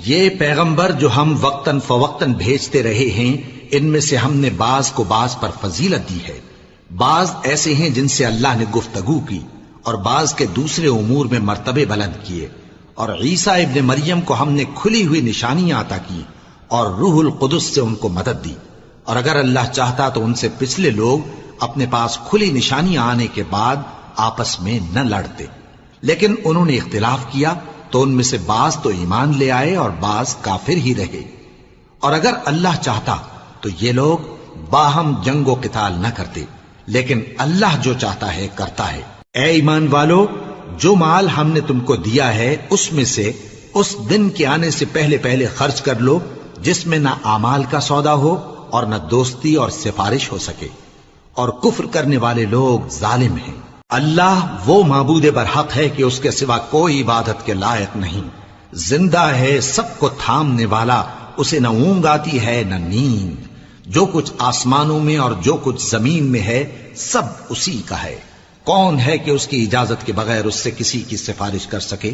یہ پیغمبر جو ہم وقتاً فوقتاً بھیجتے رہے ہیں، ان میں سے ہم نے بعض کو بعض پر فضیلت دی ہے۔ بعض ایسے ہیں جن سے اللہ نے گفتگو کی، اور بعض کے دوسرے امور میں مرتبے بلند کیے۔ اور عیسیٰ ابن مریم کو ہم نے کھلی ہوئی نشانیاں عطا کی اور روح القدس سے ان کو مدد دی، اور اگر اللہ چاہتا تو ان سے پچھلے لوگ اپنے پاس کھلی نشانیاں آنے کے بعد آپس میں نہ لڑتے، لیکن انہوں نے اختلاف کیا تو ان میں سے بعض تو ایمان لے آئے اور بعض کافر ہی رہے۔ اور اگر اللہ چاہتا تو یہ لوگ باہم جنگ و قتال نہ کرتے، لیکن اللہ جو چاہتا ہے کرتا ہے۔ اے ایمان والو، جو مال ہم نے تم کو دیا ہے اس میں سے اس دن کے آنے سے پہلے پہلے خرچ کر لو جس میں نہ اعمال کا سودا ہو اور نہ دوستی اور سفارش ہو سکے، اور کفر کرنے والے لوگ ظالم ہیں۔ اللہ وہ معبود برحق ہے کہ اس کے سوا کوئی عبادت کے لائق نہیں، زندہ ہے، سب کو تھامنے والا، اسے نہ اونگ آتی ہے نہ نیند۔ جو کچھ آسمانوں میں اور جو کچھ زمین میں ہے سب اسی کا ہے۔ کون ہے کہ اس کی اجازت کے بغیر اس سے کسی کی سفارش کر سکے؟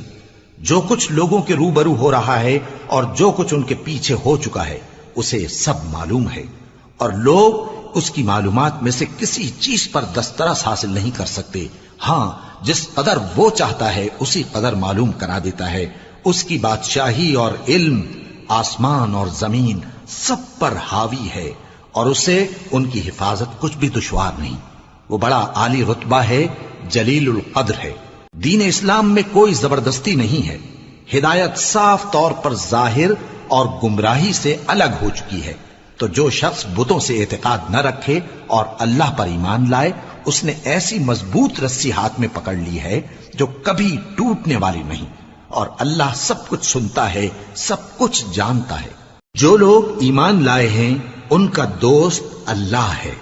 جو کچھ لوگوں کے روبرو ہو رہا ہے اور جو کچھ ان کے پیچھے ہو چکا ہے اسے سب معلوم ہے، اور لوگ اس کی معلومات میں سے کسی چیز پر دسترس حاصل نہیں کر سکتے۔ ہاں، جس قدر وہ چاہتا ہے اسی قدر معلوم کرا دیتا ہے۔ اس کی بادشاہی اور علم آسمان اور زمین سب پر حاوی ہے، اور اسے ان کی حفاظت کچھ بھی دشوار نہیں۔ وہ بڑا عالی رتبہ ہے، جلیل القدر ہے۔ دین اسلام میں کوئی زبردستی نہیں ہے، ہدایت صاف طور پر ظاہر اور گمراہی سے الگ ہو چکی ہے۔ تو جو شخص بتوں سے اعتقاد نہ رکھے اور اللہ پر ایمان لائے، اس نے ایسی مضبوط رسی ہاتھ میں پکڑ لی ہے جو کبھی ٹوٹنے والی نہیں، اور اللہ سب کچھ سنتا ہے، سب کچھ جانتا ہے۔ جو لوگ ایمان لائے ہیں ان کا دوست اللہ ہے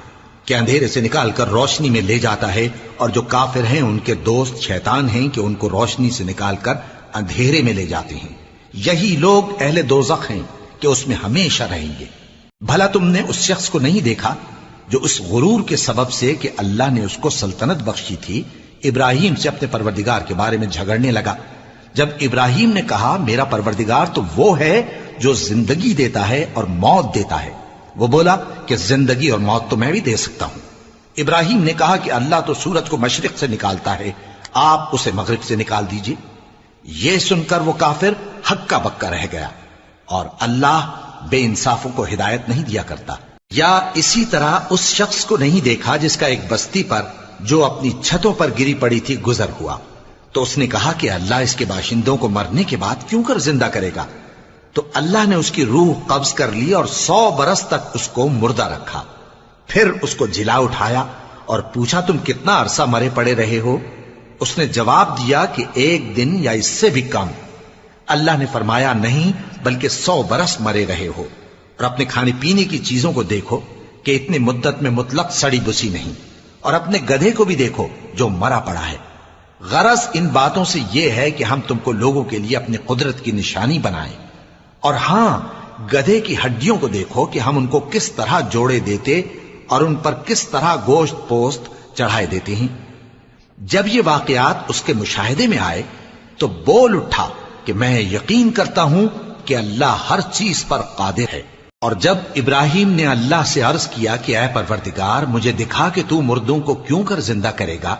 کہ اندھیرے سے نکال کر روشنی میں لے جاتا ہے، اور جو کافر ہیں ان کے دوست شیطان ہیں کہ ان کو روشنی سے نکال کر اندھیرے میں لے جاتے ہیں۔ یہی لوگ اہل دوزخ ہیں کہ اس میں ہمیشہ رہیں گے۔ بھلا تم نے اس شخص کو نہیں دیکھا جو اس غرور کے سبب سے کہ اللہ نے اس کو سلطنت بخشی تھی، ابراہیم سے اپنے پروردگار کے بارے میں جھگڑنے لگا؟ جب ابراہیم نے کہا میرا پروردگار تو وہ ہے جو زندگی دیتا ہے اور موت دیتا ہے، وہ بولا کہ زندگی اور موت تو میں بھی دے سکتا ہوں۔ ابراہیم نے کہا کہ اللہ تو سورج کو مشرق سے نکالتا ہے، آپ اسے مغرب سے نکال دیجئے۔ یہ سن کر وہ کافر ہکا بکا رہ گیا، اور اللہ بے انصافوں کو ہدایت نہیں دیا کرتا۔ یا اسی طرح اس شخص کو نہیں دیکھا جس کا ایک بستی پر جو اپنی چھتوں پر گری پڑی تھی گزر ہوا، تو اس نے کہا کہ اللہ اس کے باشندوں کو مرنے کے بعد کیوں کر زندہ کرے گا؟ تو اللہ نے اس کی روح قبض کر لی اور 100 برس تک اس کو مردہ رکھا۔ پھر اس کو جلا اٹھایا اور پوچھا تم کتنا عرصہ مرے پڑے رہے ہو؟ اس نے جواب دیا کہ 1 دن یا اس سے بھی کم۔ اللہ نے فرمایا نہیں، بلکہ 100 برس مرے رہے ہو، اور اپنے کھانے پینے کی چیزوں کو دیکھو کہ اتنی مدت میں مطلق سڑی بسی نہیں، اور اپنے گدھے کو بھی دیکھو جو مرا پڑا ہے۔ غرض ان باتوں سے یہ ہے کہ ہم تم کو لوگوں کے لیے اپنی قدرت کی نشانی بنائیں۔ اور ہاں، گدھے کی ہڈیوں کو دیکھو کہ ہم ان کو کس طرح جوڑے دیتے اور ان پر کس طرح گوشت پوست چڑھائے دیتے ہیں۔ جب یہ واقعات اس کے مشاہدے میں آئے تو بول اٹھا کہ میں یقین کرتا ہوں کہ اللہ ہر چیز پر قادر ہے۔ اور جب ابراہیم نے اللہ سے عرض کیا کہ اے پروردگار مجھے دکھا کہ تو مردوں کو کیوں کر زندہ کرے گا،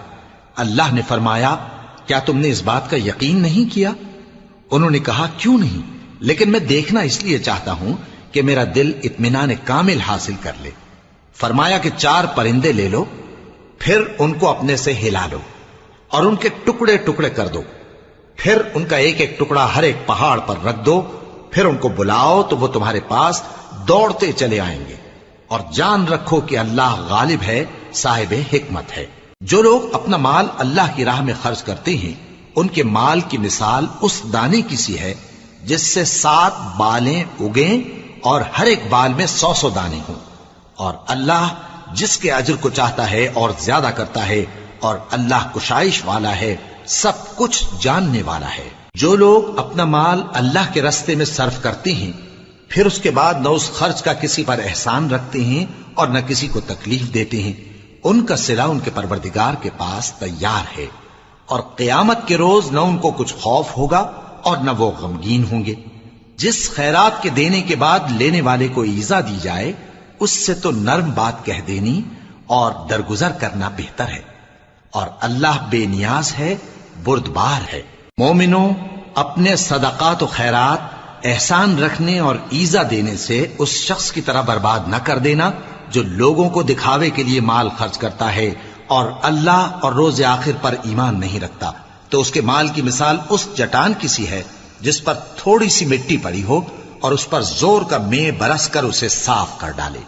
اللہ نے فرمایا کیا تم نے اس بات کا یقین نہیں کیا؟ انہوں نے کہا کیوں نہیں، لیکن میں دیکھنا اس لیے چاہتا ہوں کہ میرا دل اطمینان کامل حاصل کر لے۔ فرمایا کہ 4 پرندے لے لو، پھر ان کو اپنے سے ہلا لو اور ان کے ٹکڑے ٹکڑے کر دو، پھر ان کا ایک ایک ٹکڑا ہر ایک پہاڑ پر رکھ دو، پھر ان کو بلاؤ تو وہ تمہارے پاس دوڑتے چلے آئیں گے، اور جان رکھو کہ اللہ غالب ہے، صاحب حکمت ہے۔ جو لوگ اپنا مال اللہ کی راہ میں خرچ کرتے ہیں ان کے مال کی مثال اس دانے کی سی ہے جس سے 7 بالیں اگیں اور ہر ایک بال میں 100 دانے ہوں، اور اللہ جس کے اجر کو چاہتا ہے اور زیادہ کرتا ہے، اور اللہ کشائش والا ہے، سب کچھ جاننے والا ہے۔ جو لوگ اپنا مال اللہ کے راستے میں صرف کرتے ہیں پھر اس کے بعد نہ اس خرچ کا کسی پر احسان رکھتے ہیں اور نہ کسی کو تکلیف دیتے ہیں، ان کا صلہ ان کے پروردگار کے پاس تیار ہے، اور قیامت کے روز نہ ان کو کچھ خوف ہوگا اور نہ وہ غمگین ہوں گے۔ جس خیرات کے دینے کے بعد لینے والے کو ایذا دی جائے اس سے تو نرم بات کہہ دینی اور درگزر کرنا بہتر ہے، اور اللہ بے نیاز ہے، بردبار ہے۔ مومنوں، اپنے صدقات و خیرات احسان رکھنے اور ایذا دینے سے اس شخص کی طرح برباد نہ کر دینا جو لوگوں کو دکھاوے کے لیے مال خرچ کرتا ہے اور اللہ اور روز آخر پر ایمان نہیں رکھتا، تو اس کے مال کی مثال اس چٹان کی سی ہے جس پر تھوڑی سی مٹی پڑی ہو اور اس پر زور کا مے برس کر اسے صاف کر ڈالے۔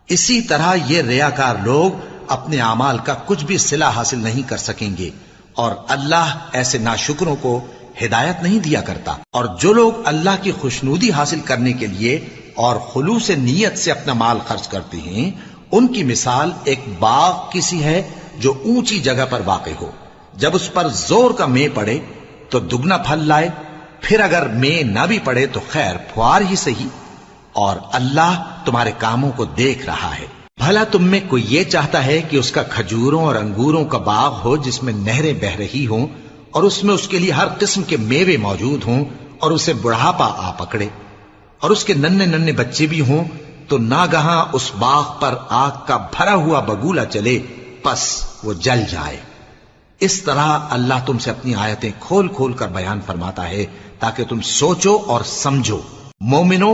اسی طرح یہ ریاکار لوگ اپنے اعمال کا کچھ بھی صلہ حاصل نہیں کر سکیں گے، اور اللہ ایسے ناشکروں کو ہدایت نہیں دیا کرتا۔ اور جو لوگ اللہ کی خوشنودی حاصل کرنے کے لیے اور خلوص نیت سے اپنا مال خرچ کرتے ہیں، ان کی مثال ایک باغ کی سی ہے جو اونچی جگہ پر واقع ہو، جب اس پر زور کا مے پڑے تو دگنا پھل لائے، پھر اگر مے نہ بھی پڑے تو خیر پھوار ہی سہی، اور اللہ تمہارے کاموں کو دیکھ رہا ہے۔ بھلا تم میں کوئی یہ چاہتا ہے کہ اس کا کھجوروں اور انگوروں کا باغ ہو جس میں نہریں بہ رہی ہوں اور اس میں اس کے لیے ہر قسم کے میوے موجود ہوں، اور اسے بڑھاپا آ پکڑے اور اس کے ننھے ننھے بچے بھی ہوں، تو ناگہاں اس باغ پر آگ کا بھرا ہوا بگولا چلے، پس وہ جل جائے۔ اس طرح اللہ تم سے اپنی آیتیں کھول کھول کر بیان فرماتا ہے تاکہ تم سوچو اور سمجھو۔ مومنو،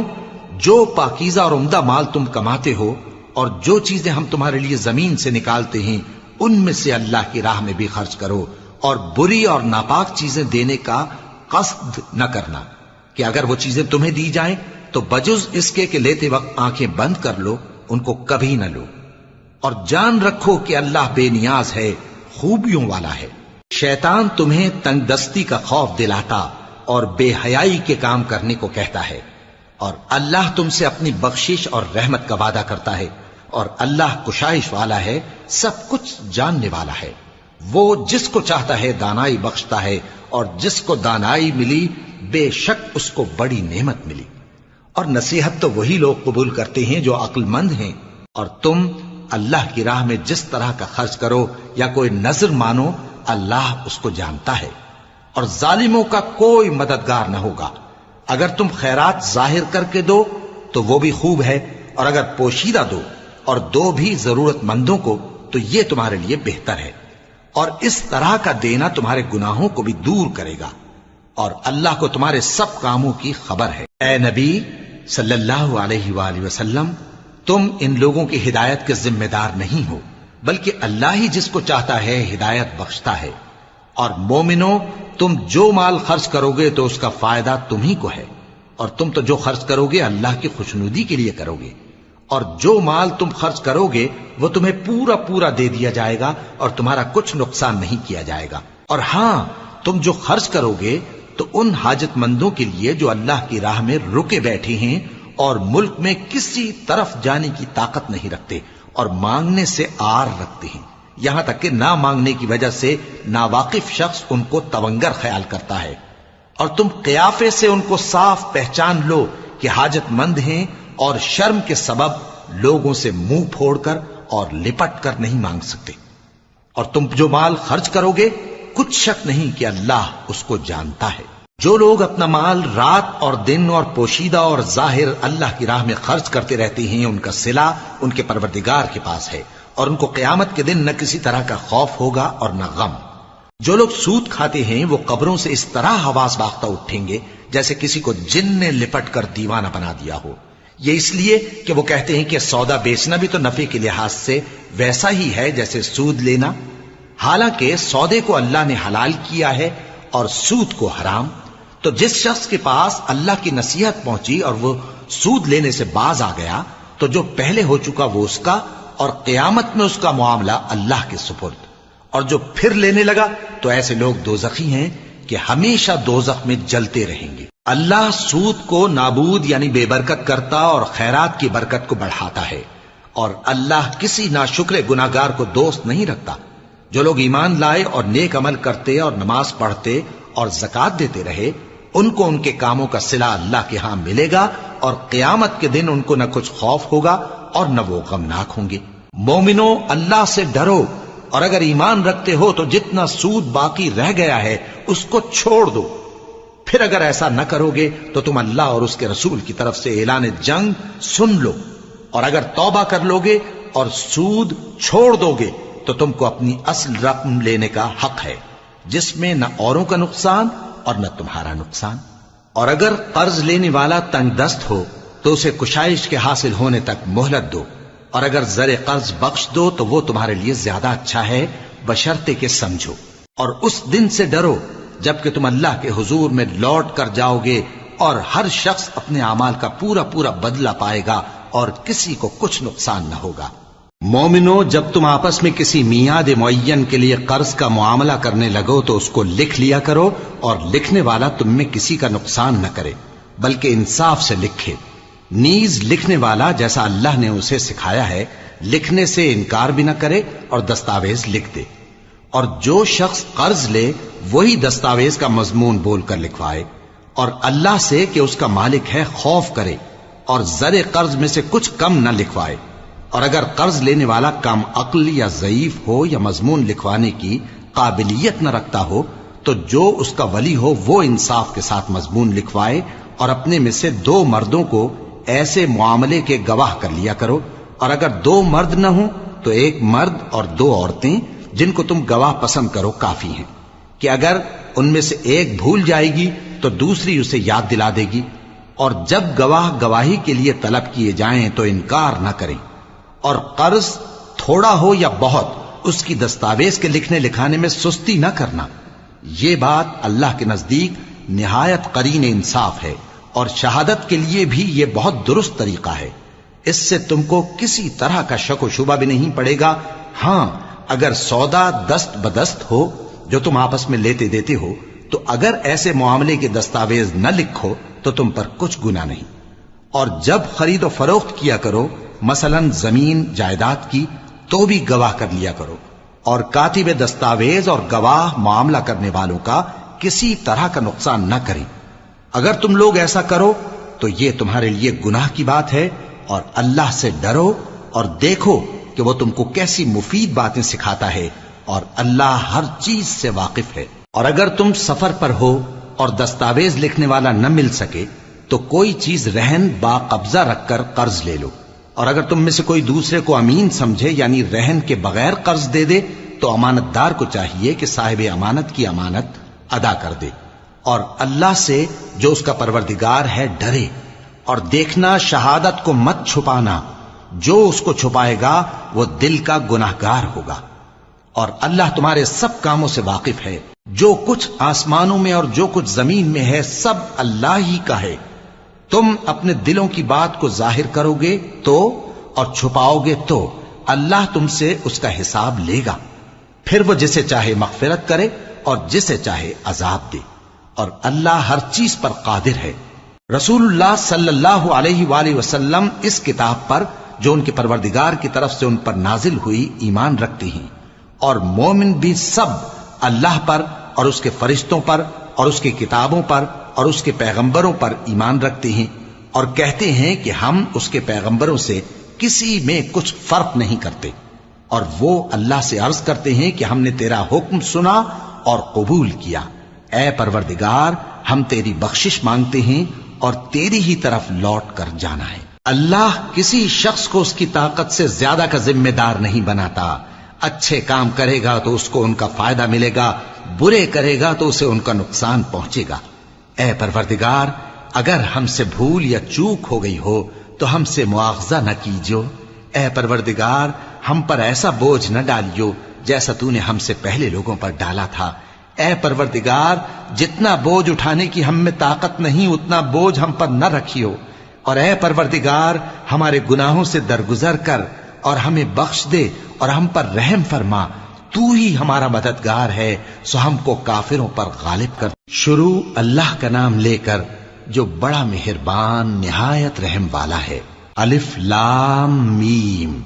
جو پاکیزہ اور عمدہ مال تم کماتے ہو اور جو چیزیں ہم تمہارے لیے زمین سے نکالتے ہیں ان میں سے اللہ کی راہ میں بھی خرچ کرو، اور بری اور ناپاک چیزیں دینے کا قصد نہ کرنا کہ اگر وہ چیزیں تمہیں دی جائیں تو بجز اس کے کہ لیتے وقت آنکھیں بند کر لو، ان کو کبھی نہ لو، اور جان رکھو کہ اللہ بے نیاز ہے، خوبیوں والا ہے۔ شیطان تمہیں تنگ دستی کا خوف دلاتا اور بے حیائی کے کام کرنے کو کہتا ہے، اور اللہ تم سے اپنی بخشش اور رحمت کا وعدہ کرتا ہے، اور اللہ کشائش والا ہے، سب کچھ جاننے والا ہے۔ وہ جس کو چاہتا ہے دانائی بخشتا ہے، اور جس کو دانائی ملی بے شک اس کو بڑی نعمت ملی۔ اور نصیحت تو وہی لوگ قبول کرتے ہیں جو عقل مند ہیں، اور تم اللہ کی راہ میں جس طرح کا خرچ کرو یا کوئی نذر مانو، اللہ اس کو جانتا ہے، اور ظالموں کا کوئی مددگار نہ ہوگا۔ اگر تم خیرات ظاہر کر کے دو تو وہ بھی خوب ہے، اور اگر پوشیدہ دو اور دو بھی ضرورت مندوں کو تو یہ تمہارے لیے بہتر ہے، اور اس طرح کا دینا تمہارے گناہوں کو بھی دور کرے گا، اور اللہ کو تمہارے سب کاموں کی خبر ہے۔ اے نبی صلی اللہ علیہ وآلہ وسلم، تم ان لوگوں کی ہدایت کے ذمہ دار نہیں ہو، بلکہ اللہ ہی جس کو چاہتا ہے ہدایت بخشتا ہے۔ اور مومنو، تم جو مال خرچ کرو گے تو اس کا فائدہ تم ہی کو ہے، اور تم تو جو خرچ کرو گے اللہ کی خوشنودی کے لیے کرو گے، اور جو مال تم خرچ کرو گے وہ تمہیں پورا پورا دے دیا جائے گا اور تمہارا کچھ نقصان نہیں کیا جائے گا۔ اور ہاں، تم جو خرچ کرو گے تو ان حاجت مندوں کے لیے جو اللہ کی راہ میں رکے بیٹھے ہیں اور ملک میں کسی طرف جانے کی طاقت نہیں رکھتے اور مانگنے سے آر رکھتے ہیں، یہاں تک کہ نہ مانگنے کی وجہ سے ناواقف شخص ان کو تونگر خیال کرتا ہے، اور تم قیافے سے ان کو صاف پہچان لو کہ حاجت مند ہیں، اور شرم کے سبب لوگوں سے منہ پھوڑ کر اور لپٹ کر نہیں مانگ سکتے۔ اور تم جو مال خرچ کرو گے کچھ شک نہیں کہ اللہ اس کو جانتا ہے۔ جو لوگ اپنا مال رات اور دن اور پوشیدہ اور ظاہر اللہ کی راہ میں خرچ کرتے رہتے ہیں، ان کا صلہ ان کے پروردگار کے پاس ہے، اور ان کو قیامت کے دن نہ کسی طرح کا خوف ہوگا اور نہ غم۔ جو لوگ سود کھاتے ہیں وہ قبروں سے اس طرح حواس باختہ اٹھیں گے جیسے کسی کو جن نے لپٹ کر دیوانہ بنا دیا ہو، یہ اس لیے کہ وہ کہتے ہیں کہ سودا بیچنا بھی تو نفع کے لحاظ سے ویسا ہی ہے جیسے سود لینا، حالانکہ سودے کو اللہ نے حلال کیا ہے اور سود کو حرام۔ تو جس شخص کے پاس اللہ کی نصیحت پہنچی اور وہ سود لینے سے باز آ گیا تو جو پہلے ہو چکا وہ اس کا، اور قیامت میں اس کا معاملہ اللہ کے سپرد، اور جو پھر لینے لگا تو ایسے لوگ دوزخی ہیں کہ ہمیشہ دوزخ میں جلتے رہیں گے۔ اللہ سود کو نابود یعنی بے برکت کرتا اور خیرات کی برکت کو بڑھاتا ہے، اور اللہ کسی ناشکر گناہگار کو دوست نہیں رکھتا۔ جو لوگ ایمان لائے اور نیک عمل کرتے اور نماز پڑھتے اور زکوٰۃ دیتے رہے، ان کو ان کے کاموں کا صلہ اللہ کے ہاں ملے گا، اور قیامت کے دن ان کو نہ کچھ خوف ہوگا اور نہ وہ غمناک ہوں گے۔ مومنو، اللہ سے ڈرو، اور اگر ایمان رکھتے ہو تو جتنا سود باقی رہ گیا ہے اس کو چھوڑ دو، پھر اگر ایسا نہ کرو گے تو تم اللہ اور اس کے رسول کی طرف سے اعلان جنگ سن لو، اور اگر توبہ کر لو گے اور سود چھوڑ دو گے تو تم کو اپنی اصل رقم لینے کا حق ہے، جس میں نہ اوروں کا نقصان اور نہ تمہارا نقصان۔ اور اگر قرض لینے والا تنگ دست ہو تو اسے کشائش کے حاصل ہونے تک مہلت دو، اور اگر زر قرض بخش دو تو وہ تمہارے لیے زیادہ اچھا ہے، بشرطے کہ سمجھو۔ اور اس دن سے ڈرو جبکہ تم اللہ کے حضور میں لوٹ کر جاؤ گے، اور ہر شخص اپنے اعمال کا پورا پورا بدلہ پائے گا اور کسی کو کچھ نقصان نہ ہوگا۔ مومنو، جب تم آپس میں کسی میعاد معین کے لیے قرض کا معاملہ کرنے لگو تو اس کو لکھ لیا کرو، اور لکھنے والا تم میں کسی کا نقصان نہ کرے بلکہ انصاف سے لکھے۔ نیز لکھنے والا جیسا اللہ نے اسے سکھایا ہے لکھنے سے انکار بھی نہ کرے اور دستاویز لکھ دے، اور جو شخص قرض لے وہی دستاویز کا مضمون بول کر لکھوائے، اور اللہ سے کہ اس کا مالک ہے خوف کرے، اور زر قرض میں سے کچھ کم نہ لکھوائے۔ اور اگر قرض لینے والا کم عقل یا ضعیف ہو یا مضمون لکھوانے کی قابلیت نہ رکھتا ہو تو جو اس کا ولی ہو وہ انصاف کے ساتھ مضمون لکھوائے، اور اپنے میں سے 2 مردوں کو ایسے معاملے کے گواہ کر لیا کرو، اور اگر 2 مرد نہ ہوں تو 1 مرد اور 2 عورتیں جن کو تم گواہ پسند کرو کافی ہیں، کہ اگر ان میں سے ایک بھول جائے گی تو دوسری اسے یاد دلا دے گی۔ اور جب گواہ گواہی کے لیے طلب کیے جائیں تو انکار نہ کریں، اور قرض تھوڑا ہو یا بہت اس کی دستاویز کے لکھنے لکھانے میں سستی نہ کرنا۔ یہ بات اللہ کے نزدیک نہایت قرین انصاف ہے، اور شہادت کے لیے بھی یہ بہت درست طریقہ ہے۔ اس سے تم کو کسی طرح کا شک و شبہ بھی نہیں پڑے گا۔ ہاں، اگر سودا دست بدست ہو جو تم آپس میں لیتے دیتے ہو تو اگر ایسے معاملے کے دستاویز نہ لکھو تو تم پر کچھ گناہ نہیں۔ اور جب خرید و فروخت کیا کرو، مثلا زمین جائیداد کی، تو بھی گواہ کر لیا کرو، اور کاتب دستاویز اور گواہ معاملہ کرنے والوں کا کسی طرح کا نقصان نہ کریں۔ اگر تم لوگ ایسا کرو تو یہ تمہارے لیے گناہ کی بات ہے، اور اللہ سے ڈرو اور دیکھو کہ وہ تم کو کیسی مفید باتیں سکھاتا ہے، اور اللہ ہر چیز سے واقف ہے۔ اور اگر تم سفر پر ہو اور دستاویز لکھنے والا نہ مل سکے تو کوئی چیز رہن با قبضہ رکھ کر قرض لے لو، اور اگر تم میں سے کوئی دوسرے کو امین سمجھے یعنی رہن کے بغیر قرض دے دے تو امانت دار کو چاہیے کہ صاحب امانت کی امانت ادا کر دے، اور اللہ سے جو اس کا پروردگار ہے ڈرے، اور دیکھنا شہادت کو مت چھپانا، جو اس کو چھپائے گا وہ دل کا گناہگار ہوگا۔ اور اللہ تمہارے سب کاموں سے واقف ہے، جو کچھ آسمانوں میں اور جو کچھ زمین میں ہے سب اللہ ہی کا ہے۔ تم اپنے دلوں کی بات کو ظاہر کرو گے تو اور چھپاؤ گے تو اللہ تم سے اس کا حساب لے گا، پھر وہ جسے چاہے مغفرت کرے اور جسے چاہے عذاب دے، اور اللہ ہر چیز پر قادر ہے۔ رسول اللہ صلی اللہ علیہ وآلہ وسلم اس کتاب پر جو ان کے پروردگار کی طرف سے ان پر نازل ہوئی ایمان رکھتے ہیں، اور مومن بھی سب اللہ پر اور اس کے فرشتوں پر اور اس کی کتابوں پر اور اس کے پیغمبروں پر ایمان رکھتے ہیں، اور کہتے ہیں کہ ہم اس کے پیغمبروں سے کسی میں کچھ فرق نہیں کرتے، اور وہ اللہ سے عرض کرتے ہیں کہ ہم نے تیرا حکم سنا اور قبول کیا۔ اے پروردگار، ہم تیری بخشش مانگتے ہیں اور تیری ہی طرف لوٹ کر جانا ہے۔ اللہ کسی شخص کو اس کی طاقت سے زیادہ کا ذمہ دار نہیں بناتا۔ اچھے کام کرے گا تو اس کو ان کا فائدہ ملے گا، برے کرے گا تو اسے ان کا نقصان پہنچے گا۔ اے پروردگار، اگر ہم سے بھول یا چوک ہو گئی ہو تو ہم سے مواخذہ نہ کیجو۔ اے پروردگار، ہم پر ایسا بوجھ نہ ڈالیو جیسا تو نے ہم سے پہلے لوگوں پر ڈالا تھا۔ اے پروردگار، جتنا بوجھ اٹھانے کی ہم میں طاقت نہیں اتنا بوجھ ہم پر نہ رکھیو، اور اے پروردگار، ہمارے گناہوں سے درگزر کر اور ہمیں بخش دے اور ہم پر رحم فرما، تو ہی ہمارا مددگار ہے، سو ہم کو کافروں پر غالب کر۔ شروع اللہ کا نام لے کر جو بڑا مہربان نہایت رحم والا ہے۔ الف لام میم۔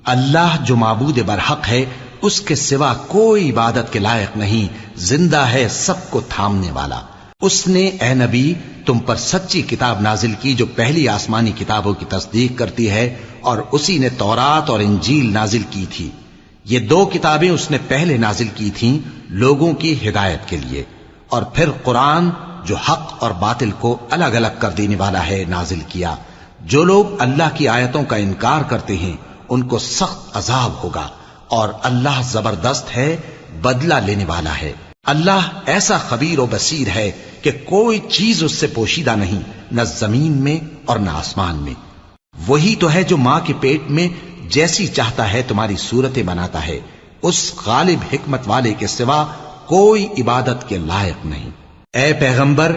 اللہ جو معبود برحق ہے، اس کے سوا کوئی عبادت کے لائق نہیں، زندہ ہے، سب کو تھامنے والا۔ اس نے اے نبی تم پر سچی کتاب نازل کی جو پہلی آسمانی کتابوں کی تصدیق کرتی ہے، اور اسی نے تورات اور انجیل نازل کی تھی۔ یہ 2 کتابیں اس نے پہلے نازل کی تھیں لوگوں کی ہدایت کے لیے، اور پھر قرآن جو حق اور باطل کو الگ الگ کر دینے والا ہے نازل کیا۔ جو لوگ اللہ کی آیتوں کا انکار کرتے ہیں ان کو سخت عذاب ہوگا، اور اللہ زبردست ہے، بدلہ لینے والا ہے۔ اللہ ایسا خبیر و بصیر ہے کہ کوئی چیز اس سے پوشیدہ نہیں، نہ زمین میں اور نہ آسمان میں۔ وہی تو ہے جو ماں کے پیٹ میں جیسی چاہتا ہے تمہاری صورتیں بناتا ہے، اس غالب حکمت والے کے سوا کوئی عبادت کے لائق نہیں۔ اے پیغمبر،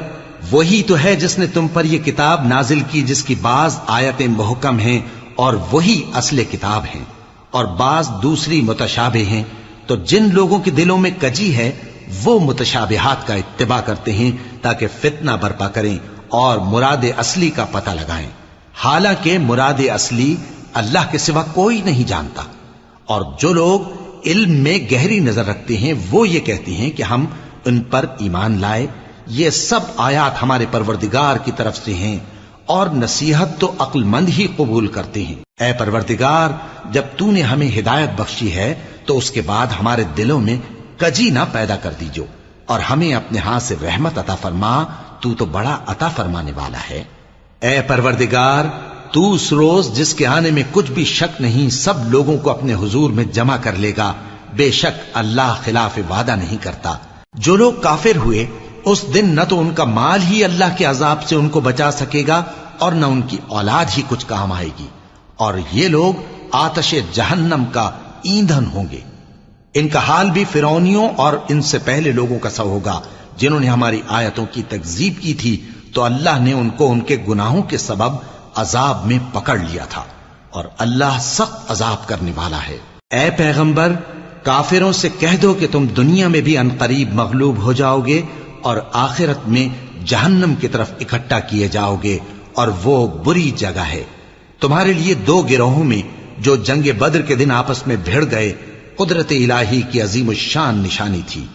وہی تو ہے جس نے تم پر یہ کتاب نازل کی جس کی بعض آیتیں محکم ہیں اور وہی اصل کتاب ہیں، اور بعض دوسری متشابہ ہیں۔ تو جن لوگوں کے دلوں میں کجی ہے وہ متشابہات کا اتباع کرتے ہیں تاکہ فتنہ برپا کریں اور مراد اصلی کا پتہ لگائیں، حالانکہ مراد اصلی اللہ کے سوا کوئی نہیں جانتا۔ اور جو لوگ علم میں گہری نظر رکھتے ہیں وہ یہ کہتے ہیں کہ ہم ان پر ایمان لائے، یہ سب آیات ہمارے پروردگار کی طرف سے ہیں، اور نصیحت تو عقل مند ہی قبول کرتے ہیں۔ اے پروردگار، جب تو نے ہمیں ہدایت بخشی ہے تو اس کے بعد ہمارے دلوں میں کجی نہ پیدا کر دیجو، اور ہمیں اپنے ہاتھ سے رحمت عطا فرما، تو بڑا عطا فرمانے والا ہے۔ اے پروردگار، تو اس روز جس کے آنے میں کچھ بھی شک نہیں سب لوگوں کو اپنے حضور میں جمع کر لے گا، بے شک اللہ خلاف وعدہ نہیں کرتا۔ جو لوگ کافر ہوئے اس دن نہ تو ان کا مال ہی اللہ کے عذاب سے ان کو بچا سکے گا اور نہ ان کی اولاد ہی کچھ کام آئے گی، اور یہ لوگ آتش جہنم کا ایندھن ہوں گے۔ ان کا حال بھی فرعونیوں اور ان سے پہلے لوگوں کا سا ہوگا جنہوں نے ہماری آیتوں کی تکذیب کی تھی، تو اللہ نے ان کو ان کے گناہوں کے سبب عذاب میں پکڑ لیا تھا، اور اللہ سخت عذاب کرنے والا ہے۔ اے پیغمبر، کافروں سے کہہ دو کہ تم دنیا میں بھی عنقریب مغلوب ہو جاؤ گے اور آخرت میں جہنم کی طرف اکٹھا کیے جاؤ گے، اور وہ بری جگہ ہے۔ تمہارے لیے دو گروہوں میں جو جنگ بدر کے دن آپس میں بھڑ گئے قدرت الہی کی عظیم الشان نشانی تھی۔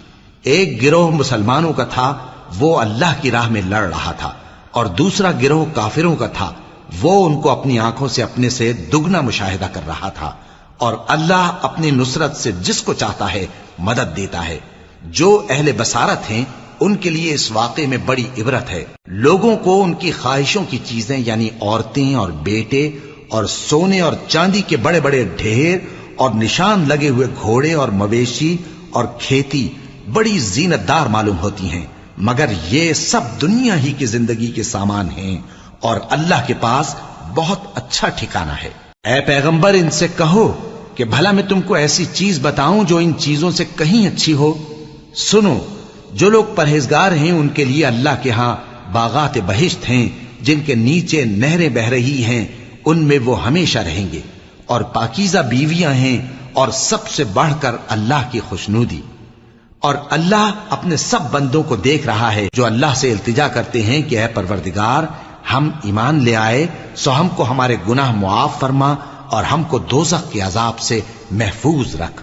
ایک گروہ مسلمانوں کا تھا، وہ اللہ کی راہ میں لڑ رہا تھا، اور دوسرا گروہ کافروں کا تھا، وہ ان کو اپنی آنکھوں سے اپنے سے دگنا مشاہدہ کر رہا تھا۔ اور اللہ اپنی نصرت سے جس کو چاہتا ہے مدد دیتا ہے۔ جو اہل بصارت ہیں ان کے لیے اس واقعے میں بڑی عبرت ہے۔ لوگوں کو ان کی خواہشوں کی چیزیں یعنی عورتیں اور بیٹے اور سونے اور چاندی کے بڑے بڑے ڈھیر اور نشان لگے ہوئے گھوڑے اور مویشی اور کھیتی بڑی زینت دار معلوم ہوتی ہیں، مگر یہ سب دنیا ہی کی زندگی کے سامان ہیں، اور اللہ کے پاس بہت اچھا ٹھکانہ ہے۔ اے پیغمبر، ان سے کہو کہ بھلا میں تم کو ایسی چیز بتاؤں جو ان چیزوں سے کہیں اچھی ہو؟ سنو، جو لوگ پرہیزگار ہیں ان کے لیے اللہ کے ہاں باغات بہشت ہیں جن کے نیچے نہریں بہ رہی ہیں، ان میں وہ ہمیشہ رہیں گے، اور پاکیزہ بیویاں ہیں، اور سب سے بڑھ کر اللہ کی خوشنودی۔ اور اللہ اپنے سب بندوں کو دیکھ رہا ہے جو اللہ سے التجا کرتے ہیں کہ اے پروردگار، ہم ایمان لے آئے سو ہم کو ہمارے گناہ معاف فرما اور ہم کو دوزخ کے عذاب سے محفوظ رکھ۔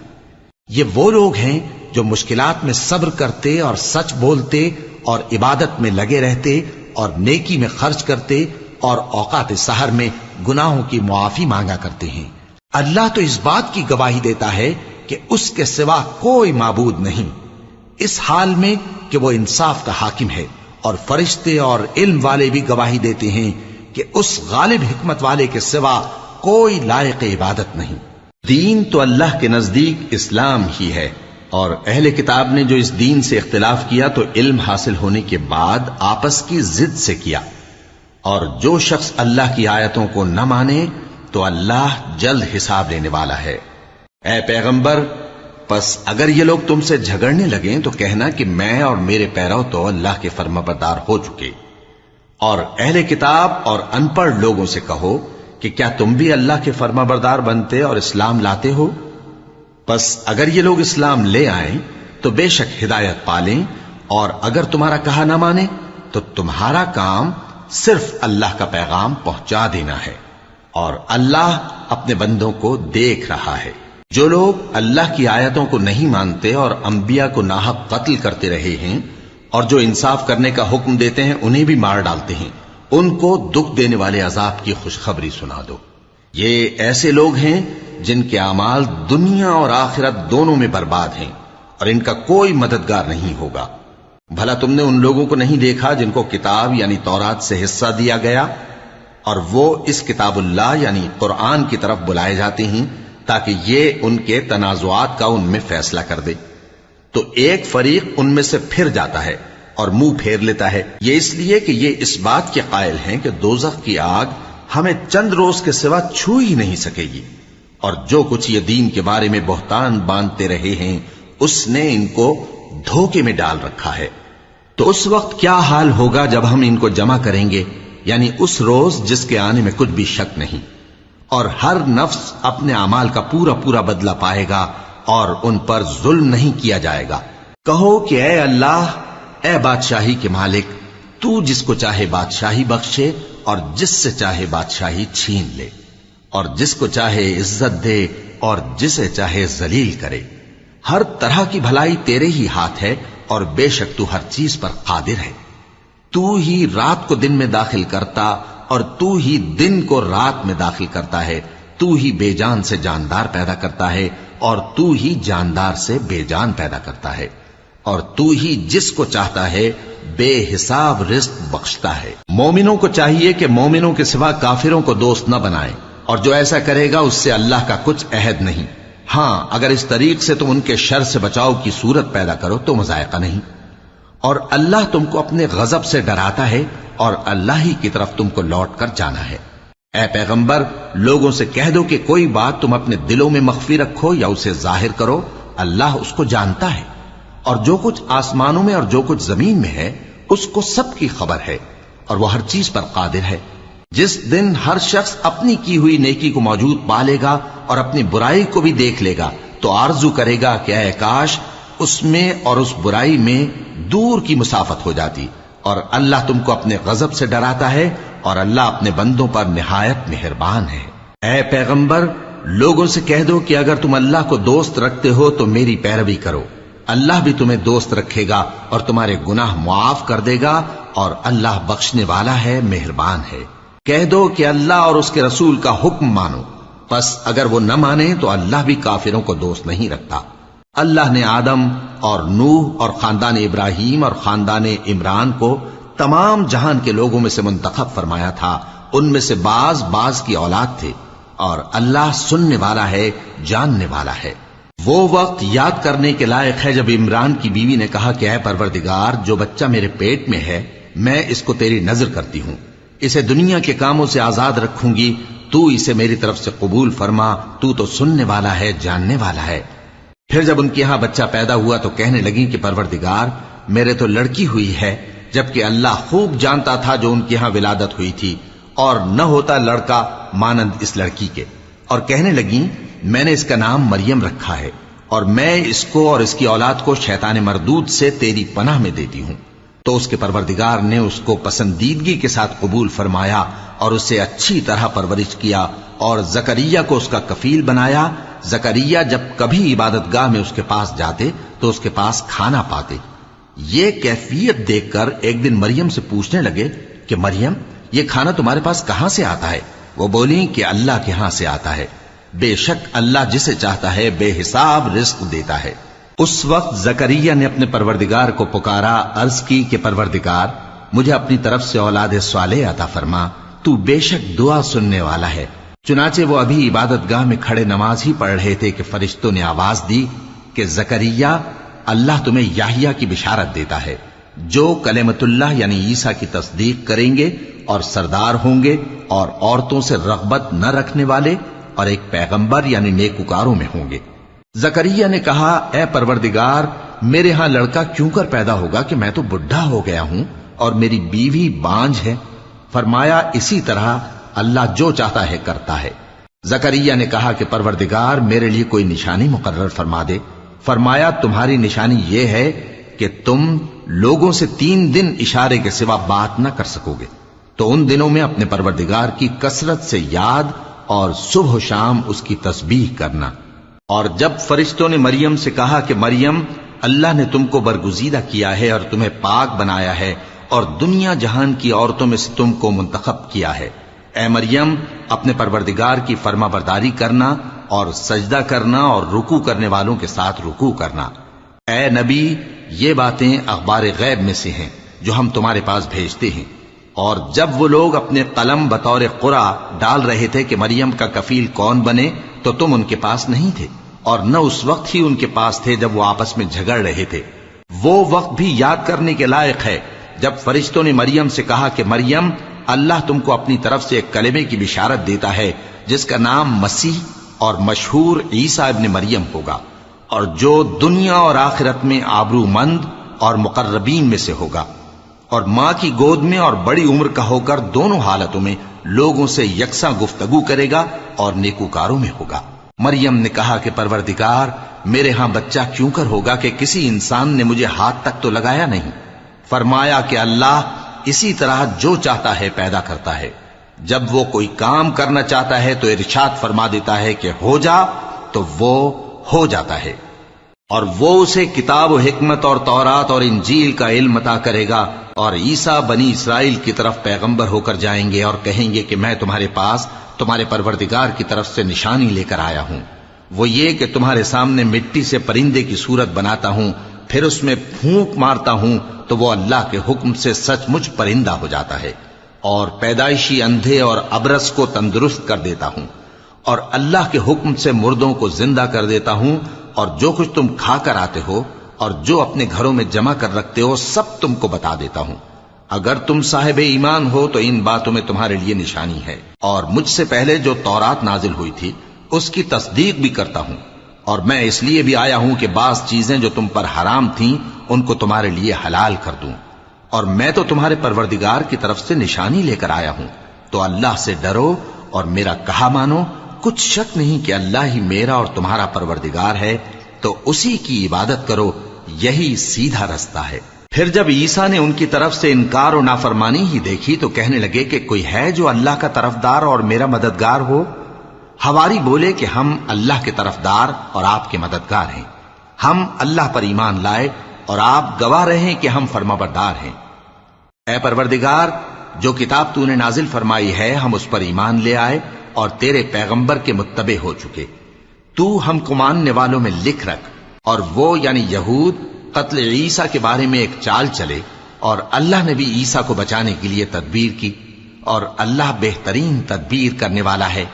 یہ وہ لوگ ہیں جو مشکلات میں صبر کرتے اور سچ بولتے اور عبادت میں لگے رہتے اور نیکی میں خرچ کرتے اور اوقات سحر میں گناہوں کی معافی مانگا کرتے ہیں۔ اللہ تو اس بات کی گواہی دیتا ہے کہ اس کے سوا کوئی معبود نہیں، اس حال میں کہ وہ انصاف کا حاکم ہے، اور فرشتے اور علم والے بھی گواہی دیتے ہیں کہ اس غالب حکمت والے کے سوا کوئی لائق عبادت نہیں۔ دین تو اللہ کے نزدیک اسلام ہی ہے، اور اہل کتاب نے جو اس دین سے اختلاف کیا تو علم حاصل ہونے کے بعد آپس کی ضد سے کیا، اور جو شخص اللہ کی آیتوں کو نہ مانے تو اللہ جلد حساب لینے والا ہے۔ اے پیغمبر، پس اگر یہ لوگ تم سے جھگڑنے لگیں تو کہنا کہ میں اور میرے پیرو تو اللہ کے فرمانبردار ہو چکے، اور اہل کتاب اور ان پڑھ لوگوں سے کہو کہ کیا تم بھی اللہ کے فرمانبردار بنتے اور اسلام لاتے ہو؟ پس اگر یہ لوگ اسلام لے آئیں تو بے شک ہدایت پالیں، اور اگر تمہارا کہا نہ مانے تو تمہارا کام صرف اللہ کا پیغام پہنچا دینا ہے، اور اللہ اپنے بندوں کو دیکھ رہا ہے۔ جو لوگ اللہ کی آیتوں کو نہیں مانتے اور انبیاء کو ناحق قتل کرتے رہے ہیں، اور جو انصاف کرنے کا حکم دیتے ہیں انہیں بھی مار ڈالتے ہیں، ان کو دکھ دینے والے عذاب کی خوشخبری سنا دو۔ یہ ایسے لوگ ہیں جن کے اعمال دنیا اور آخرت دونوں میں برباد ہیں، اور ان کا کوئی مددگار نہیں ہوگا۔ بھلا تم نے ان لوگوں کو نہیں دیکھا جن کو کتاب یعنی تورات سے حصہ دیا گیا اور وہ اس کتاب اللہ یعنی قرآن کی طرف بلائے جاتے ہیں تاکہ یہ ان کے تنازعات کا ان میں فیصلہ کر دے، تو ایک فریق ان میں سے پھر جاتا ہے اور منہ پھیر لیتا ہے، یہ اس لیے کہ یہ اس بات کے قائل ہیں کہ دوزخ کی آگ ہمیں چند روز کے سوا چھو ہی نہیں سکے گی، اور جو کچھ یہ دین کے بارے میں بہتان باندھتے رہے ہیں اس نے ان کو دھوکے میں ڈال رکھا ہے۔ تو اس وقت کیا حال ہوگا جب ہم ان کو جمع کریں گے، یعنی اس روز جس کے آنے میں کچھ بھی شک نہیں، اور ہر نفس اپنے اعمال کا پورا پورا بدلہ پائے گا اور ان پر ظلم نہیں کیا جائے گا۔ کہو کہ اے اللہ، اے بادشاہی کے مالک، تو جس کو چاہے بادشاہی بخشے اور جس سے چاہے بادشاہی چھین لے، اور جس کو چاہے عزت دے اور جسے چاہے ذلیل کرے۔ ہر طرح کی بھلائی تیرے ہی ہاتھ ہے اور بے شک تو ہر چیز پر قادر ہے۔ تو ہی رات کو دن میں داخل کرتا اور تو ہی دن کو رات میں داخل کرتا ہے، تو ہی بے جان سے جاندار پیدا کرتا ہے اور تو ہی جاندار سے بے جان پیدا کرتا ہے، اور تو ہی جس کو چاہتا ہے بے حساب رزق بخشتا ہے۔ مومنوں کو چاہیے کہ مومنوں کے سوا کافروں کو دوست نہ بنائیں، اور جو ایسا کرے گا اس سے اللہ کا کچھ عہد نہیں۔ ہاں، اگر اس طریق سے تم ان کے شر سے بچاؤ کی صورت پیدا کرو تو مذائقہ نہیں، اور اللہ تم کو اپنے غضب سے ڈراتا ہے اور اللہ ہی کی طرف تم کو لوٹ کر جانا ہے۔ اے پیغمبر، لوگوں سے کہہ دو کہ کوئی بات تم اپنے دلوں میں مخفی رکھو یا اسے ظاہر کرو، اللہ اس کو جانتا ہے، اور جو کچھ آسمانوں میں اور جو کچھ زمین میں ہے اس کو سب کی خبر ہے، اور وہ ہر چیز پر قادر ہے۔ جس دن ہر شخص اپنی کی ہوئی نیکی کو موجود پا لے گا اور اپنی برائی کو بھی دیکھ لے گا تو آرزو کرے گا کہ اے کاش اس میں اور اس برائی میں دور کی مسافت ہو جاتی، اور اللہ تم کو اپنے غضب سے ڈراتا ہے اور اللہ اپنے بندوں پر نہایت مہربان ہے۔ اے پیغمبر، لوگوں سے کہہ دو کہ اگر تم اللہ کو دوست رکھتے ہو تو میری پیروی کرو، اللہ بھی تمہیں دوست رکھے گا اور تمہارے گناہ معاف کر دے گا، اور اللہ بخشنے والا ہے، مہربان ہے۔ کہہ دو کہ اللہ اور اس کے رسول کا حکم مانو، پس اگر وہ نہ مانے تو اللہ بھی کافروں کو دوست نہیں رکھتا۔ اللہ نے آدم اور نوح اور خاندان ابراہیم اور خاندان عمران کو تمام جہان کے لوگوں میں سے منتخب فرمایا تھا، ان میں سے بعض کی اولاد تھے، اور اللہ سننے والا ہے، جاننے والا ہے۔ وہ وقت یاد کرنے کے لائق ہے جب عمران کی بیوی نے کہا کہ اے پروردگار، جو بچہ میرے پیٹ میں ہے میں اس کو تیری نظر کرتی ہوں، اسے دنیا کے کاموں سے آزاد رکھوں گی، تو اسے میری طرف سے قبول فرما، تو تو سننے والا ہے، جاننے والا ہے۔ پھر جب ان کے ہاں بچہ پیدا ہوا تو کہنے لگی کہ پروردگار، میرے تو لڑکی ہوئی ہے، جبکہ اللہ خوب جانتا تھا جو ان کے ہاں ولادت ہوئی تھی، اور نہ ہوتا لڑکا مانند اس لڑکی کے، اور کہنے لگیں میں نے اس کا نام مریم رکھا ہے، اور میں اس کو اور اس کی اولاد کو شیطان مردود سے تیری پناہ میں دیتی ہوں۔ تو اس کے پروردگار نے اس کو پسندیدگی کے ساتھ قبول فرمایا اور اسے اچھی طرح پرورش کیا، اور زکریا کو اس کا کفیل بنایا۔ زکریا جب کبھی عبادت گاہ میں اس کے پاس جاتے تو اس کے پاس کھانا پاتے۔ یہ کیفیت دیکھ کر ایک دن مریم سے پوچھنے لگے کہ مریم، یہ کھانا تمہارے پاس کہاں سے آتا ہے؟ وہ بولی کہ اللہ کے ہاں سے آتا ہے، بے شک اللہ جسے چاہتا ہے بے حساب رزق دیتا ہے۔ اس وقت زکریا نے اپنے پروردگار کو پکارا، عرض کی کہ پروردگار، مجھے اپنی طرف سے اولاد صالح عطا فرما، تو بے شک دعا سننے والا ہے۔ چنانچہ وہ ابھی عبادت گاہ میں کھڑے نماز ہی پڑھ رہے تھے کہ فرشتوں نے آواز دی کہ زکریا، اللہ تمہیں یحییٰ کی بشارت دیتا ہے، جو کلمۃ اللہ یعنی عیسیٰ کی تصدیق کریں گے اور سردار ہوں گے اور عورتوں سے رغبت نہ رکھنے والے، اور ایک پیغمبر یعنی نیکوکاروں میں ہوں گے۔ زکریا نے کہا، اے پروردگار، میرے ہاں لڑکا کیوں کر پیدا ہوگا کہ میں تو بڈھا ہو گیا ہوں اور میری بیوی بانجھ ہے۔ فرمایا، اسی طرح اللہ جو چاہتا ہے کرتا ہے۔ زکریا نے کہا کہ پروردگار، میرے لیے کوئی نشانی مقرر فرما دے۔ فرمایا، تمہاری نشانی یہ ہے کہ تم لوگوں سے 3 دن اشارے کے سوا بات نہ کر سکو گے، تو ان دنوں میں اپنے پروردگار کی کثرت سے یاد اور صبح و شام اس کی تسبیح کرنا۔ اور جب فرشتوں نے مریم سے کہا کہ مریم، اللہ نے تم کو برگزیدہ کیا ہے اور تمہیں پاک بنایا ہے اور دنیا جہان کی عورتوں میں سے تم کو منتخب کیا ہے، اے مریم، اپنے پروردگار کی فرما برداری کرنا اور سجدہ کرنا اور رکوع کرنے والوں کے ساتھ رکوع کرنا۔ اے نبی، یہ باتیں اخبار غیب میں سے ہیں جو ہم تمہارے پاس بھیجتے ہیں۔ اور جب وہ لوگ اپنے قلم بطور قرعہ ڈال رہے تھے کہ مریم کا کفیل کون بنے، تو تم ان کے پاس نہیں تھے، اور نہ اس وقت ہی ان کے پاس تھے جب وہ آپس میں جھگڑ رہے تھے۔ وہ وقت بھی یاد کرنے کے لائق ہے جب فرشتوں نے مریم سے کہا کہ مریم، اللہ تم کو اپنی طرف سے ایک کلمے کی بشارت دیتا ہے جس کا نام مسیح اور مشہور عیسیٰ ابن مریم ہوگا، اور جو دنیا اور آخرت میں آبرو مند اور مقربین میں سے ہوگا، اور ماں کی گود میں اور بڑی عمر کا ہو کر دونوں حالتوں میں لوگوں سے یکساں گفتگو کرے گا اور نیکوکاروں میں ہوگا۔ مریم نے کہا کہ پروردگار، میرے ہاں بچہ کیوں کر ہوگا کہ کسی انسان نے مجھے ہاتھ تک تو لگایا نہیں۔ فرمایا کہ اللہ اسی طرح جو چاہتا ہے پیدا کرتا ہے، جب وہ کوئی کام کرنا چاہتا ہے تو ارشاد فرما دیتا ہے کہ ہو جا، تو وہ ہو جاتا ہے۔ اور وہ اسے کتاب و حکمت اور تورات اور انجیل کا علم عطا کرے گا، اور عیسیٰ بنی اسرائیل کی طرف پیغمبر ہو کر جائیں گے اور کہیں گے کہ میں تمہارے پاس تمہارے پروردگار کی طرف سے نشانی لے کر آیا ہوں، وہ یہ کہ تمہارے سامنے مٹی سے پرندے کی صورت بناتا ہوں، پھر اس میں پھونک مارتا ہوں تو وہ اللہ کے حکم سے سچ مچ پرندہ ہو جاتا ہے، اور پیدائشی اندھے اور ابرص کو تندرست کر دیتا ہوں، اور اللہ کے حکم سے مردوں کو زندہ کر دیتا ہوں، اور جو کچھ تم کھا کر آتے ہو اور جو اپنے گھروں میں جمع کر رکھتے ہو سب تم کو بتا دیتا ہوں۔ اگر تم صاحب ایمان ہو تو ان باتوں میں تمہارے لیے نشانی ہے، اور مجھ سے پہلے جو تورات نازل ہوئی تھی اس کی تصدیق بھی کرتا ہوں، اور میں اس لیے بھی آیا ہوں کہ بعض چیزیں جو تم پر حرام تھیں ان کو تمہارے لیے حلال کر دوں، اور میں تو تمہارے پروردگار کی طرف سے نشانی لے کر آیا ہوں۔ تو اللہ سے ڈرو اور میرا کہا مانو، کچھ شک نہیں کہ اللہ ہی میرا اور تمہارا پروردگار ہے، تو اسی کی عبادت کرو، یہی سیدھا رستہ ہے۔ پھر جب عیسیٰ نے ان کی طرف سے انکار و نافرمانی ہی دیکھی تو کہنے لگے کہ کوئی ہے جو اللہ کا طرفدار اور میرا مددگار ہو؟ حواری بولے کہ ہم اللہ کے طرفدار اور آپ کے مددگار ہیں، ہم اللہ پر ایمان لائے اور آپ گواہ رہے کہ ہم فرما بردار ہیں۔ اے پروردگار، جو کتاب تو نے نازل فرمائی ہے ہم اس پر ایمان لے آئے اور تیرے پیغمبر کے متبع ہو چکے، تو ہم کو ماننے والوں میں لکھ رکھ۔ اور وہ یعنی یہود قتل عیسیٰ کے بارے میں ایک چال چلے، اور اللہ نے بھی عیسیٰ کو بچانے کے لیے تدبیر کی، اور اللہ بہترین تدبیر کرنے والا ہے۔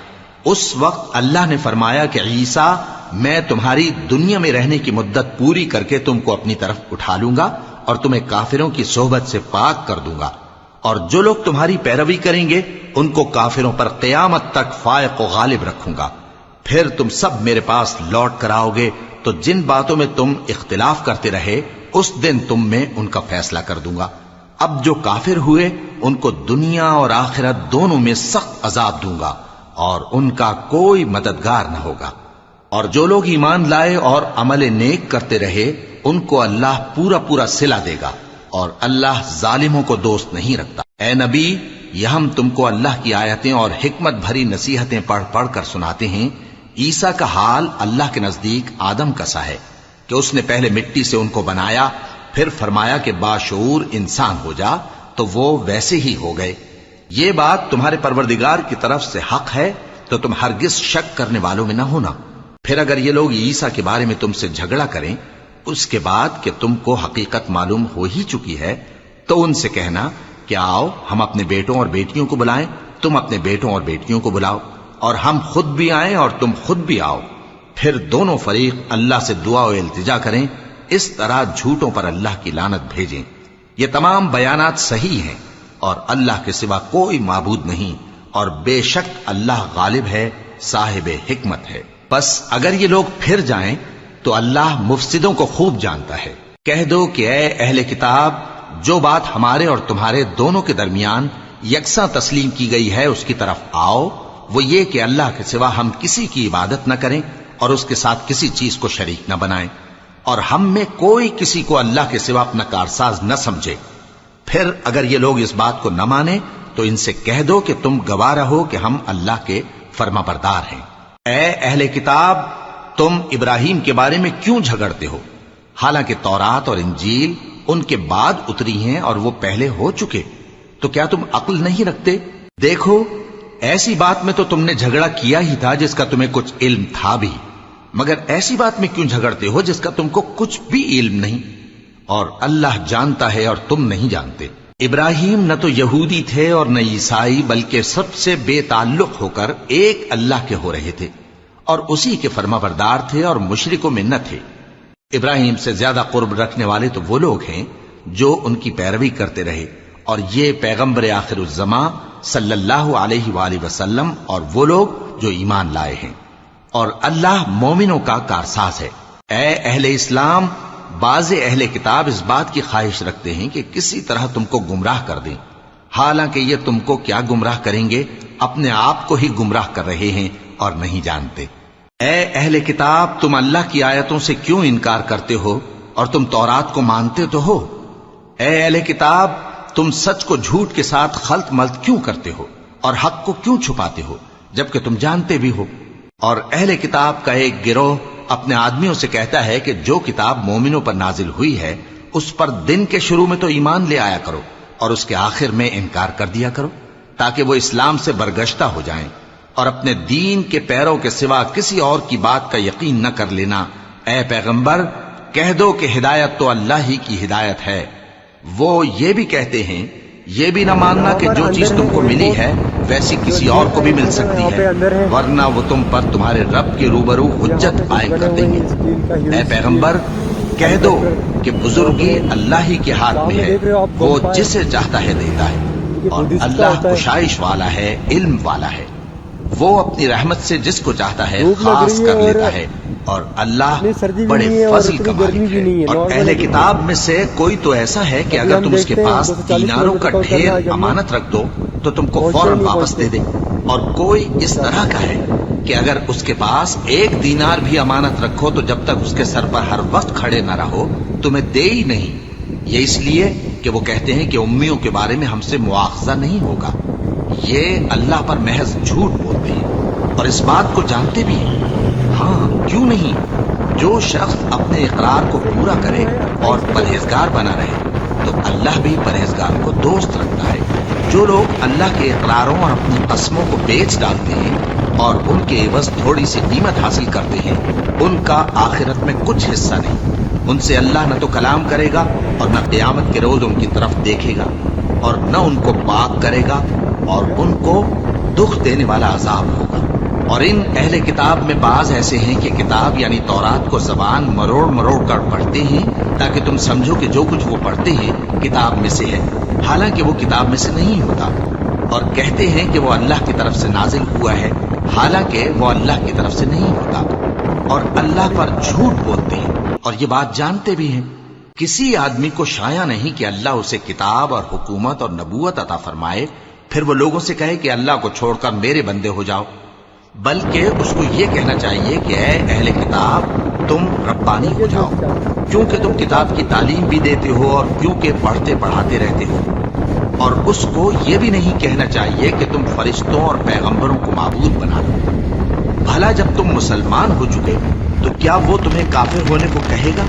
اس وقت اللہ نے فرمایا کہ عیسیٰ، میں تمہاری دنیا میں رہنے کی مدت پوری کر کے تم کو اپنی طرف اٹھا لوں گا اور تمہیں کافروں کی صحبت سے پاک کر دوں گا، اور جو لوگ تمہاری پیروی کریں گے ان کو کافروں پر قیامت تک فائق و غالب رکھوں گا۔ پھر تم سب میرے پاس لوٹ کر آؤ گے تو جن باتوں میں تم اختلاف کرتے رہے اس دن تم میں ان کا فیصلہ کر دوں گا۔ اب جو کافر ہوئے ان کو دنیا اور آخرت دونوں میں سخت عذاب دوں گا، اور ان کا کوئی مددگار نہ ہوگا۔ اور جو لوگ ایمان لائے اور عمل نیک کرتے رہے ان کو اللہ پورا پورا صلہ دے گا، اور اللہ ظالموں کو دوست نہیں رکھتا۔ اے نبی، یہ ہم تم کو اللہ کی آیتیں اور حکمت بھری نصیحتیں پڑھ پڑھ کر سناتے ہیں۔ عیسیٰ کا حال اللہ کے نزدیک آدم کا سا ہے کہ اس نے پہلے مٹی سے ان کو بنایا، پھر فرمایا کہ باشعور انسان ہو جا، تو وہ ویسے ہی ہو گئے۔ یہ بات تمہارے پروردگار کی طرف سے حق ہے، تو تم ہرگز شک کرنے والوں میں نہ ہونا۔ پھر اگر یہ لوگ عیسیٰ کے بارے میں تم سے جھگڑا کریں اس کے بعد کہ تم کو حقیقت معلوم ہو ہی چکی ہے، تو ان سے کہنا کہ آؤ ہم اپنے بیٹوں اور بیٹیوں کو بلائیں، تم اپنے بیٹوں اور بیٹیوں کو بلاؤ، اور ہم خود بھی آئیں اور تم خود بھی آؤ، پھر دونوں فریق اللہ سے دعا و التجا کریں، اس طرح جھوٹوں پر اللہ کی لعنت بھیجیں۔ یہ تمام بیانات صحیح ہیں، اور اللہ کے سوا کوئی معبود نہیں، اور بے شک اللہ غالب ہے، صاحب حکمت ہے۔ بس اگر یہ لوگ پھر جائیں تو اللہ مفسدوں کو خوب جانتا ہے۔ کہہ دو کہ اے اہل کتاب، جو بات ہمارے اور تمہارے دونوں کے درمیان یکساں تسلیم کی گئی ہے اس کی طرف آؤ، وہ یہ کہ اللہ کے سوا ہم کسی کی عبادت نہ کریں اور اس کے ساتھ کسی چیز کو شریک نہ بنائیں، اور ہم میں کوئی کسی کو اللہ کے سوا اپنا کارساز نہ سمجھے۔ پھر اگر یہ لوگ اس بات کو نہ مانیں تو ان سے کہہ دو کہ تم گواہ رہو کہ ہم اللہ کے فرما بردار ہیں۔ اے اہل کتاب، تم ابراہیم کے بارے میں کیوں جھگڑتے ہو؟ حالانکہ تورات اور انجیل ان کے بعد اتری ہیں اور وہ پہلے ہو چکے، تو کیا تم عقل نہیں رکھتے؟ دیکھو، ایسی بات میں تو تم نے جھگڑا کیا ہی تھا جس کا تمہیں کچھ علم تھا بھی، مگر ایسی بات میں کیوں جھگڑتے ہو جس کا تم کو کچھ بھی علم نہیں؟ اور اللہ جانتا ہے اور تم نہیں جانتے۔ ابراہیم نہ تو یہودی تھے اور نہ عیسائی، بلکہ سب سے بے تعلق ہو کر ایک اللہ کے ہو رہے تھے اور اسی کے فرما بردار تھے اور مشرکوں میں نہ تھے۔ ابراہیم سے زیادہ قرب رکھنے والے تو وہ لوگ ہیں جو ان کی پیروی کرتے رہے، اور یہ پیغمبر آخر الزماں صلی اللہ علیہ وآلہ وسلم اور وہ لوگ جو ایمان لائے ہیں، اور اللہ مومنوں کا کارساز ہے۔ اے اہل اسلام، بعض اہل کتاب اس بات کی خواہش رکھتے ہیں کہ کسی طرح تم کو گمراہ کر دیں، حالانکہ یہ تم کو کیا گمراہ کریں گے، اپنے آپ کو ہی گمراہ کر رہے ہیں اور نہیں جانتے۔ اے اہل کتاب، تم اللہ کی آیتوں سے کیوں انکار کرتے ہو اور تم تورات کو مانتے تو ہو؟ اے اہل کتاب، تم سچ کو جھوٹ کے ساتھ خلط ملط کیوں کرتے ہو اور حق کو کیوں چھپاتے ہو جبکہ تم جانتے بھی ہو؟ اور اہل کتاب کا ایک گروہ اپنے آدمیوں سے کہتا ہے کہ جو کتاب مومنوں پر نازل ہوئی ہے اس پر دن کے شروع میں تو ایمان لے آیا کرو اور اس کے آخر میں انکار کر دیا کرو، تاکہ وہ اسلام سے برگشتہ ہو جائیں، اور اپنے دین کے پیروں کے سوا کسی اور کی بات کا یقین نہ کر لینا۔ اے پیغمبر، کہہ دو کہ ہدایت تو اللہ ہی کی ہدایت ہے۔ وہ یہ بھی کہتے ہیں، یہ بھی نہ ماننا کہ جو چیز تم کو ملی ہے ویسی کسی اور کو بھی مل سکتی ہے، ورنہ وہ تم پر تمہارے رب کے روبرو حجت قائم کر دیں گے۔ اے پیغمبر، کہہ دو کہ بزرگی اللہ ہی کے ہاتھ میں ہے، وہ جسے چاہتا ہے دیتا ہے، اور اللہ بخشائش والا ہے، علم والا ہے۔ وہ اپنی رحمت سے جس کو چاہتا ہے خاص کر لیتا ہے، اور اللہ بڑے فضل کا مالک ہے۔ اور اہل کتاب میں سے کوئی تو ایسا ہے کہ اگر تم اس کے پاس دیناروں کا ڈھیر امانت رکھ دو تو تم کو فوراً واپس دے دے، اور کوئی اس طرح کا ہے کہ اگر اس کے پاس 1 دینار بھی امانت رکھو تو جب تک اس کے سر پر ہر وقت کھڑے نہ رہو تمہیں دے ہی نہیں۔ یہ اس لیے کہ وہ کہتے ہیں کہ امیوں کے بارے میں ہم سے مواخذہ نہیں ہوگا۔ یہ اللہ پر محض جھوٹ بولتے ہیں اور اس بات کو جانتے بھی ہیں۔ ہاں کیوں نہیں، جو شخص اپنے اقرار کو پورا کرے اور پرہیزگار بنا رہے تو اللہ بھی پرہیزگار کو دوست رکھتا ہے۔ جو لوگ اللہ کے اقراروں اور اپنی قسموں کو بیچ ڈالتے ہیں اور ان کے عوض تھوڑی سی قیمت حاصل کرتے ہیں، ان کا آخرت میں کچھ حصہ نہیں۔ ان سے اللہ نہ تو کلام کرے گا اور نہ قیامت کے روز ان کی طرف دیکھے گا، اور نہ ان کو پاک کرے گا، اور ان کو دکھ دینے والا عذاب ہوگا۔ اور ان اہل کتاب میں بعض ایسے ہیں کہ کتاب یعنی تورات کو زبان مروڑ مروڑ کر پڑھتے ہیں تاکہ تم سمجھو کہ جو کچھ وہ پڑھتے ہیں کتاب میں سے ہے، حالانکہ وہ کتاب میں سے نہیں ہوتا، اور کہتے ہیں کہ وہ اللہ کی طرف سے نازل ہوا ہے، حالانکہ وہ اللہ کی طرف سے نہیں ہوتا، اور اللہ پر جھوٹ بولتے ہیں اور یہ بات جانتے بھی ہیں۔ کسی آدمی کو شایع نہیں کہ اللہ اسے کتاب اور حکومت اور نبوت عطا فرمائے پھر وہ لوگوں سے کہے کہ اللہ کو چھوڑ کر میرے بندے ہو جاؤ، بلکہ اس کو یہ کہنا چاہیے کہ اے اہل کتاب، تم ربانی ہو جاؤ، کیونکہ تم کتاب کی تعلیم بھی دیتے ہو اور کیونکہ پڑھتے پڑھاتے رہتے ہو۔ اور اس کو یہ بھی نہیں کہنا چاہیے کہ تم فرشتوں اور پیغمبروں کو معبود بنا لو۔ بھلا جب تم مسلمان ہو چکے تو کیا وہ تمہیں کافر ہونے کو کہے گا؟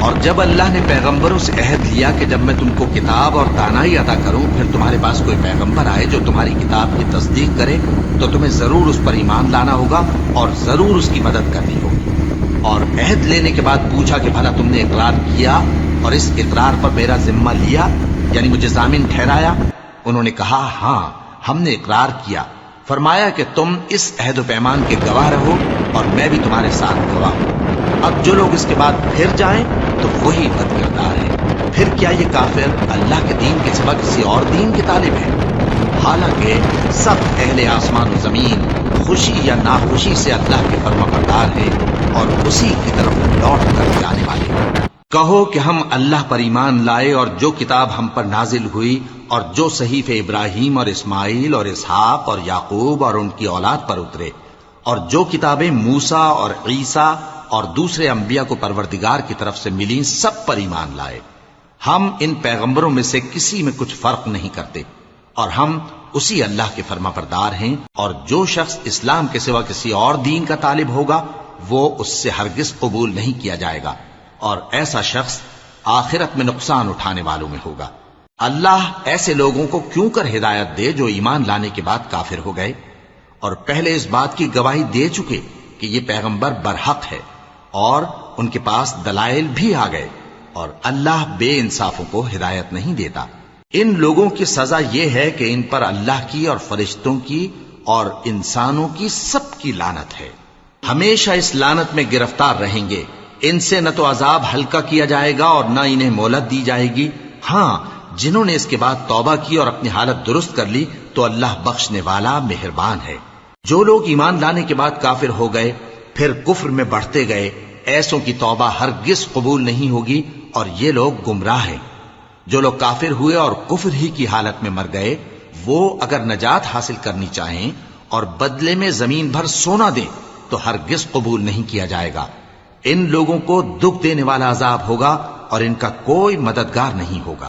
اور جب اللہ نے پیغمبروں سے عہد لیا کہ جب میں تم کو کتاب اور دانائی عطا کروں پھر تمہارے پاس کوئی پیغمبر آئے جو تمہاری کتاب کی تصدیق کرے تو تمہیں ضرور اس پر ایمان لانا ہوگا اور ضرور اس کی مدد کرنی ہوگی۔ اور عہد لینے کے بعد پوچھا کہ بھلا تم نے اقرار کیا اور اس اقرار پر میرا ذمہ لیا، یعنی مجھے ضامن ٹھہرایا؟ انہوں نے کہا ہاں ہم نے اقرار کیا۔ فرمایا کہ تم اس عہد و پیمان کے گواہ رہو اور میں بھی تمہارے ساتھ گواہ ہوں۔ اب جو لوگ اس کے بعد پھر جائیں تو وہی بد کردار ہے۔ پھر کیا یہ کافر اللہ کے دین کے سوا کسی اور دین کے طالب ہے؟ حالانکہ سب اہل آسمان و زمین خوشی یا ناخوشی سے اللہ کے فرما بردار ہیں اور اسی کی طرف لوٹ کر جانے والے ہیں۔ کہو کہ ہم اللہ پر ایمان لائے اور جو کتاب ہم پر نازل ہوئی اور جو صحیفے ابراہیم اور اسماعیل اور اسحاق اور یعقوب اور ان کی اولاد پر اترے، اور جو کتابیں موسیٰ اور عیسیٰ اور دوسرے انبیاء کو پروردگار کی طرف سے ملیں، سب پر ایمان لائے۔ ہم ان پیغمبروں میں سے کسی میں کچھ فرق نہیں کرتے، اور ہم اسی اللہ کے فرما بردار ہیں۔ اور جو شخص اسلام کے سوا کسی اور دین کا طالب ہوگا وہ اس سے ہرگز قبول نہیں کیا جائے گا، اور ایسا شخص آخرت میں نقصان اٹھانے والوں میں ہوگا۔ اللہ ایسے لوگوں کو کیوں کر ہدایت دے جو ایمان لانے کے بعد کافر ہو گئے اور پہلے اس بات کی گواہی دے چکے کہ یہ پیغمبر برحق ہے اور ان کے پاس دلائل بھی آ گئے، اور اللہ بے انصافوں کو ہدایت نہیں دیتا۔ ان لوگوں کی سزا یہ ہے کہ ان پر اللہ کی اور فرشتوں کی اور انسانوں کی سب کی لعنت ہے، ہمیشہ اس لعنت میں گرفتار رہیں گے۔ ان سے نہ تو عذاب ہلکا کیا جائے گا اور نہ انہیں مہلت دی جائے گی۔ ہاں، جنہوں نے اس کے بعد توبہ کی اور اپنی حالت درست کر لی تو اللہ بخشنے والا مہربان ہے۔ جو لوگ ایمان لانے کے بعد کافر ہو گئے پھر کفر میں بڑھتے گئے، ایسوں کی توبہ ہرگز قبول نہیں ہوگی اور یہ لوگ گمراہ ہیں۔ جو لوگ کافر ہوئے اور کفر ہی کی حالت میں مر گئے، وہ اگر نجات حاصل کرنی چاہیں اور بدلے میں زمین بھر سونا دیں تو ہرگز قبول نہیں کیا جائے گا۔ ان لوگوں کو دکھ دینے والا عذاب ہوگا اور ان کا کوئی مددگار نہیں ہوگا۔